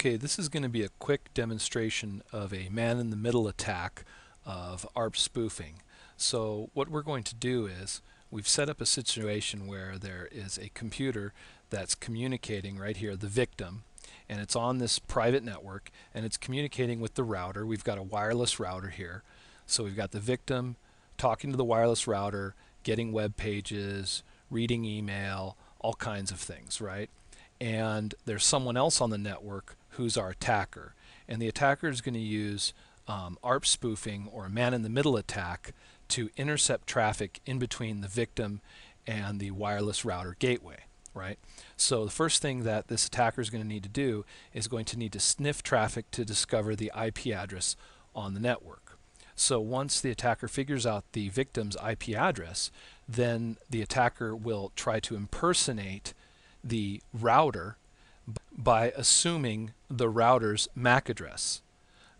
Okay, this is going to be a quick demonstration of a man-in-the-middle attack of ARP spoofing. So what we're going to do is we've set up a situation where there is a computer that's communicating right here, the victim, and it's on this private network and it's communicating with the router. We've got a wireless router here. So we've got the victim talking to the wireless router, getting web pages, reading email, all kinds of things, right? And there's someone else on the network who's our attacker. And the attacker is going to use ARP spoofing, or a man-in-the-middle attack, to intercept traffic in between the victim and the wireless router gateway, right? So the first thing that this attacker is going to need to do is going to need to sniff traffic to discover the IP address on the network. So once the attacker figures out the victim's IP address, then the attacker will try to impersonate the router by assuming the router's MAC address.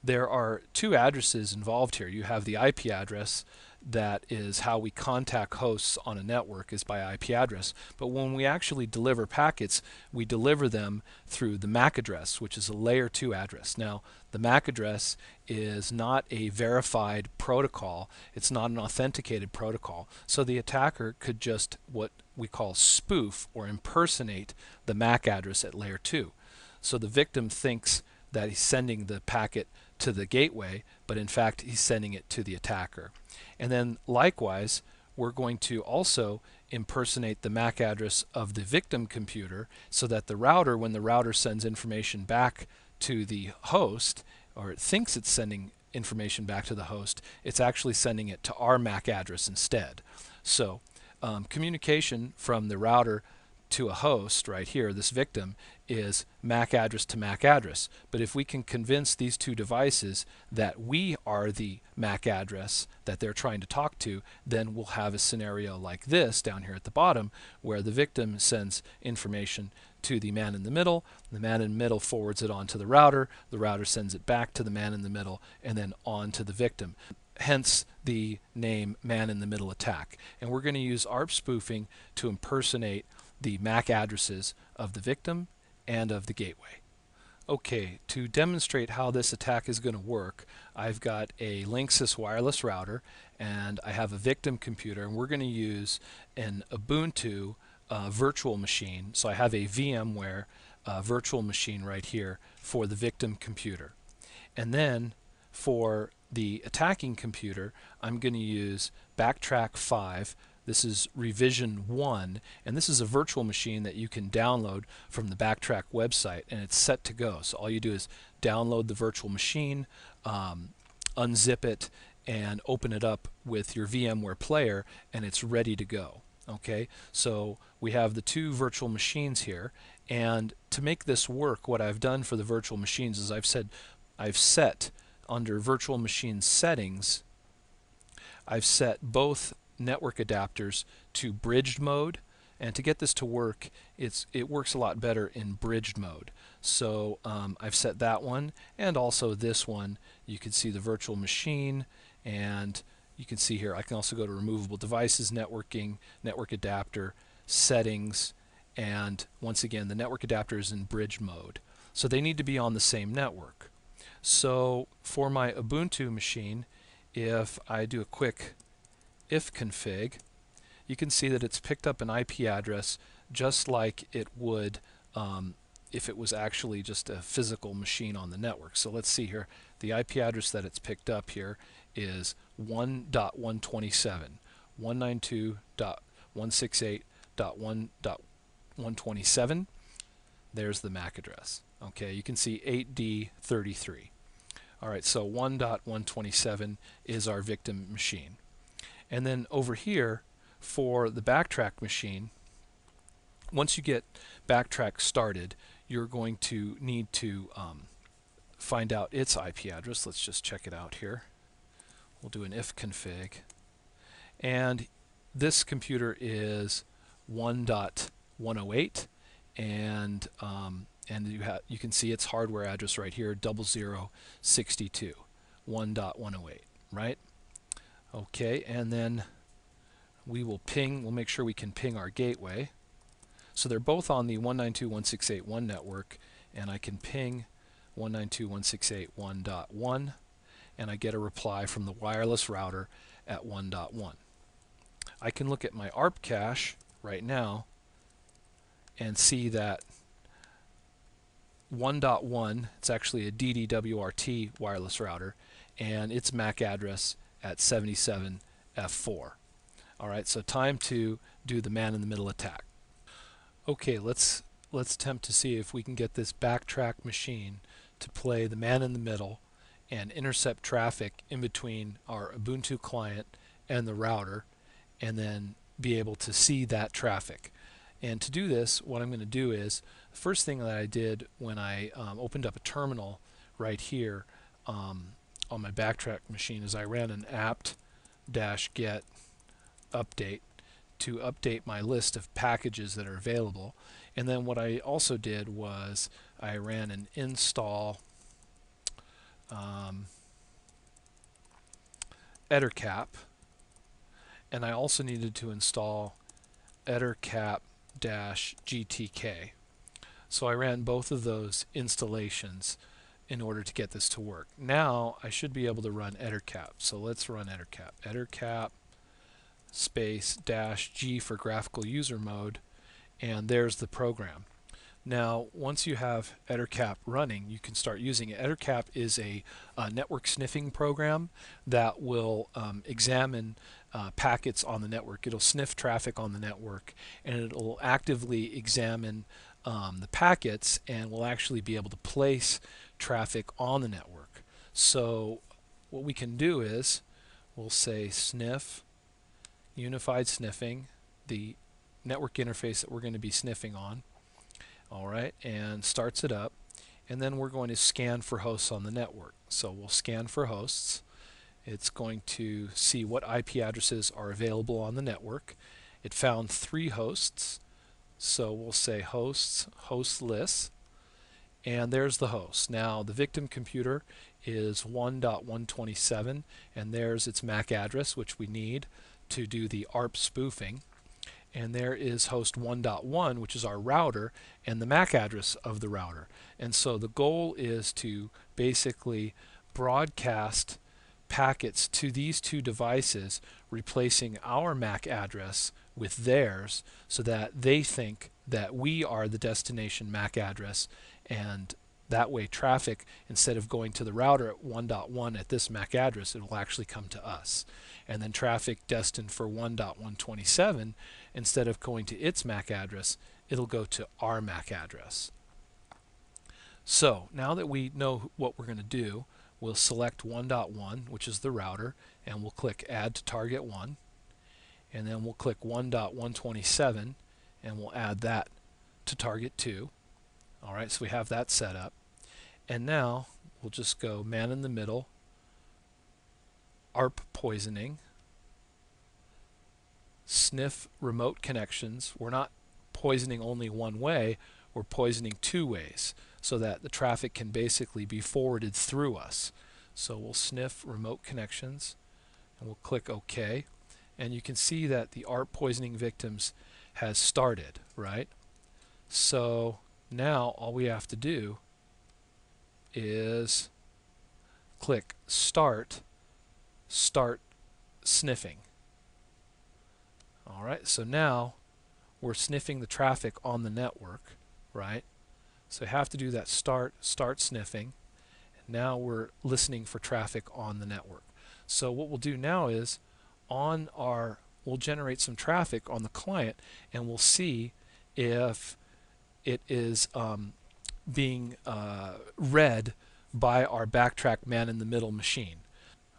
There are two addresses involved here. You have the IP address, that is how we contact hosts on a network, is by IP address. But when we actually deliver packets, we deliver them through the MAC address, which is a layer 2 address. Now, the MAC address is not a verified protocol. It's not an authenticated protocol. So the attacker could just what we call spoof or impersonate the MAC address at layer 2. So the victim thinks that he's sending the packet to the gateway, but in fact he's sending it to the attacker. And then likewise, we're going to also impersonate the MAC address of the victim computer so that the router, when the router sends information back to the host, or it thinks it's sending information back to the host, it's actually sending it to our MAC address instead. So communication from the router to a host right here, this victim, is MAC address to MAC address. But if we can convince these two devices that we are the MAC address that they're trying to talk to, then we'll have a scenario like this down here at the bottom, where the victim sends information to the man in the middle forwards it on to the router sends it back to the man in the middle, and then on to the victim. Hence the name man-in-the-middle attack. And we're going to use ARP spoofing to impersonate the MAC addresses of the victim and of the gateway. Okay, to demonstrate how this attack is going to work, I've got a Linksys wireless router and I have a victim computer, and we're going to use an Ubuntu virtual machine. So I have a VMware virtual machine right here for the victim computer. And then for the attacking computer, I'm going to use Backtrack 5. This is revision 1, and this is a virtual machine that you can download from the Backtrack website, and it's set to go. So all you do is download the virtual machine, unzip it, and open it up with your VMware player, and it's ready to go. Okay, so we have the two virtual machines here, and to make this work, what I've done for the virtual machines is I've set under virtual machine settings, I've set both network adapters to bridged mode, and to get this to work, it works a lot better in bridged mode. So I've set that one, and also this one. You can see the virtual machine, and you can see here I can also go to removable devices, networking, network adapter, settings, and once again the network adapter is in bridged mode. So they need to be on the same network. So for my Ubuntu machine, if I do a quick ifconfig, you can see that it's picked up an IP address just like it would if it was actually just a physical machine on the network. So let's see here. The IP address that it's picked up here is 1.127, 192.168.1.127. There's the MAC address. Okay, you can see 8D33. Alright, so 1.127 is our victim machine. And then over here for the Backtrack machine, once you get Backtrack started, you're going to need to find out its IP address. Let's just check it out here. We'll do an ifconfig. And this computer is 1.108, and you can see its hardware address right here, 0062, 1.108, right? Okay, and then we'll make sure we can ping our gateway. So they're both on the 192.168.1 network, and I can ping 192.168.1.1, and I get a reply from the wireless router at 1.1. I can look at my ARP cache right now and see that 1.1, it's actually a DDWRT wireless router, and its MAC address at 77F4. Alright, so time to do the man-in-the-middle attack. Okay, let's attempt to see if we can get this backtrack machine to play the man-in-the-middle and intercept traffic in between our Ubuntu client and the router, and then be able to see that traffic. And to do this, what I'm going to do is, the first thing that I did when I opened up a terminal right here on my backtrack machine is I ran an apt-get update to update my list of packages that are available. And then what I also did was I ran an install ettercap, and I also needed to install ettercap-gtk. So I ran both of those installations in order to get this to work. Now I should be able to run ettercap. So let's run ettercap. Ettercap space -G for graphical user mode, and there's the program. Now once you have ettercap running, you can start using it. Ettercap is a network sniffing program that will examine packets on the network. It'll sniff traffic on the network, and it'll actively examine the packets, and will actually be able to place traffic on the network. So what we can do is we'll say sniff unified sniffing, the network interface that we're going to be sniffing on. Alright, and starts it up, and then we're going to scan for hosts on the network. So we'll scan for hosts. It's going to see what IP addresses are available on the network. It found 3 hosts, so we'll say hosts, host lists, and there's the host. Now the victim computer is 1.127, and there's its MAC address, which we need to do the ARP spoofing. And there is host 1.1, which is our router, and the MAC address of the router. And so the goal is to basically broadcast packets to these 2 devices, replacing our MAC address with theirs, so that they think that we are the destination MAC address, and that way traffic, instead of going to the router at 1.1 at this MAC address, it will actually come to us. And then traffic destined for 1.127, instead of going to its MAC address, it'll go to our MAC address. So now that we know what we're going to do, we'll select 1.1, which is the router, and we'll click Add to Target 1. And then we'll click 1.127, and we'll add that to Target 2. Alright, so we have that set up. And now we'll just go man in the middle, ARP poisoning, sniff remote connections. We're not poisoning only one way, we're poisoning 2 ways, so that the traffic can basically be forwarded through us. So we'll sniff remote connections, and we'll click OK, and you can see that the ARP poisoning victims has started, right? So now all we have to do is click start sniffing. Alright, so now we're sniffing the traffic on the network, right? So you have to do that start sniffing, and now we're listening for traffic on the network. So what we'll do now is we'll generate some traffic on the client, and we'll see if it is being read by our backtrack man-in-the-middle machine.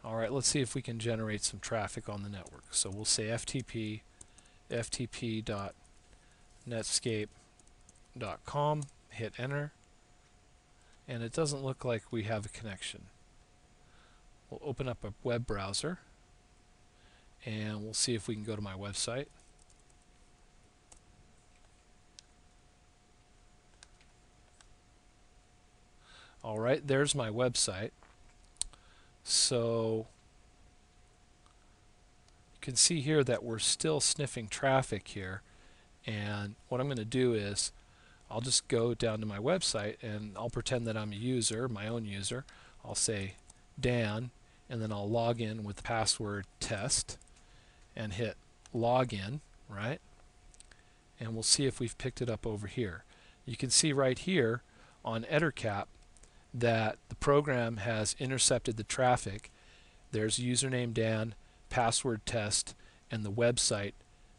Alright, let's see if we can generate some traffic on the network. So we'll say ftp.netscape.com, hit enter, and it doesn't look like we have a connection. We'll open up a web browser, and we'll see if we can go to my website. Alright, there's my website. So you can see here that we're still sniffing traffic here, and what I'm going to do is I'll just go down to my website and I'll pretend that I'm a user, my own user. I'll say Dan, and then I'll log in with the password test and hit login, right? And we'll see if we've picked it up over here. You can see right here on Eyquem that the program has intercepted the traffic. There's username Dan, password test, and the website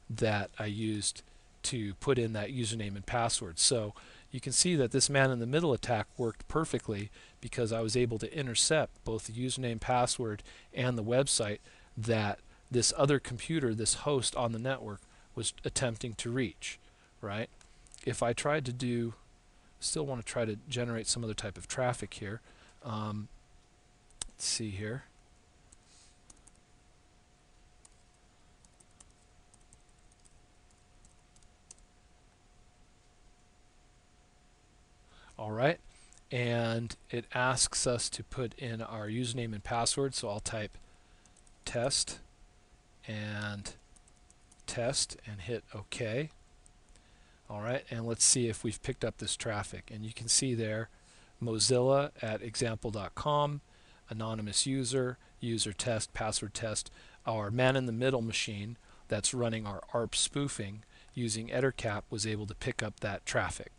that I used to put in that username and password. So you can see that this man-in-the-middle attack worked perfectly because I was able to intercept both the username, password, and the website that this other computer, this host on the network, was attempting to reach, right? If I tried to do, still want to try to generate some other type of traffic here. Let's see here. All right, and it asks us to put in our username and password, so I'll type test and hit OK. All right, and let's see if we've picked up this traffic. And you can see there Mozilla at example.com, anonymous user, user test, password test. Our man-in-the-middle machine that's running our ARP spoofing using Eyquem was able to pick up that traffic.